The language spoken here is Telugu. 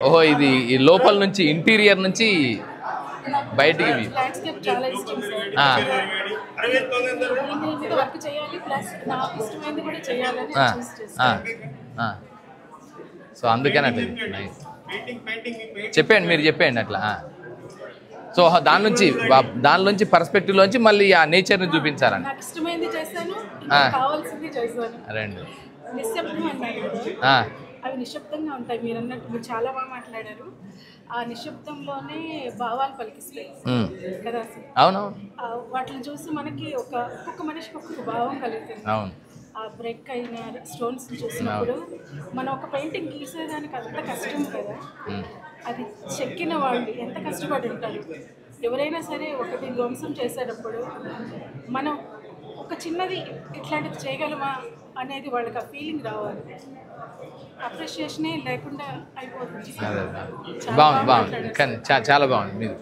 ఓహో! ఇది ఈ లోపల నుంచి ఇంటీరియర్ నుంచి బయటికి ల్యాండ్‌స్కేప్ చాలా ఇష్టం సార్. ఆ! దీని మీద వర్క్ చేయాలి ప్లస్ నాకు ఇష్టమైనది కూడా చేయాలని ఆ! చూస్ ఆ! చేశాను. ఆ! సో, అందుకని అట్లా నైస్. చెప్పేయండి మీరు చెప్పేయండి అట్లా. సో, దాని నుంచి పర్స్పెక్టివ్‌లోంచి మళ్ళీ ఆ నేచర్‌ని చూపించాలని. నాకు ఇష్టమైనది చేశాను, ఇంకా కావాల్సింది చేశాను. రెండు. నిశ్శబ్దం అన్నారు కదా, ఆ! అవి నిశ్శబ్దంగా ఉంటాయి. మీరు చాలా బాగా మాట్లాడారు. ఆ నిశ్శబ్దంలోనే భావాలు పలికిస్తాయి కదా సార్. అవునవును. వాటిని చూసి మనకి ఒక్కొక్క మనిషికి ఒక్కొక్క భావం కలుగుతుంది. అవును. ఆ బ్రేక్ అయిన స్టోన్స్ చూసినప్పుడు మనం ఒక పెయింటింగ్ గీసేదానికి అంత కష్టం కదా, అది చెక్కిన వాళ్ళు ఎంత కష్టపడి ఉంటారు. ఎవరైనా సరే ఒకటి ధ్వంసం చేసేటప్పుడు మనం ఒక చిన్నది ఇట్లాంటిది చేయగలమా అనేది వాళ్ళకి ఆ ఫీలింగ్ రావాలి. అప్రిషియేషనే లేకుండా అయిపోతుంది. బాగుంది. కానీ చాలా బాగుంది మీరు.